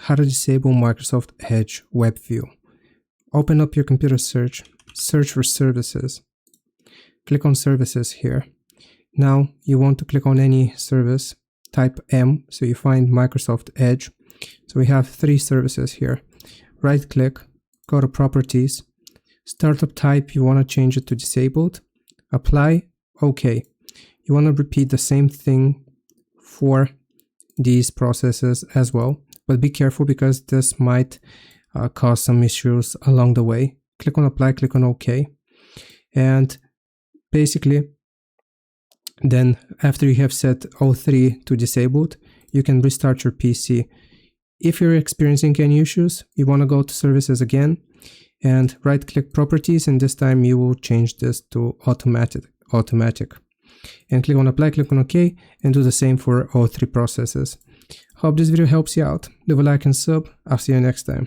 how to disable Microsoft Edge Web View. Open up your computer search for services. Click on services here. Now you want to click on any service, type M, so you find Microsoft Edge. So we have 3 services here. Right click, go to properties, startup type, you want to change it to disabled, apply, OK. You want to repeat the same thing for these processes as well, but be careful because this might cause some issues along the way. Click on apply, click on OK, and basically then after you have set all 3 to disabled, you can restart your PC. If you're experiencing any issues, you want to go to services again and right click properties, and this time you will change this to automatic and click on apply, click on OK, and do the same for all 3 processes. Hope this video helps you out. Leave a like and sub. I'll see you next time.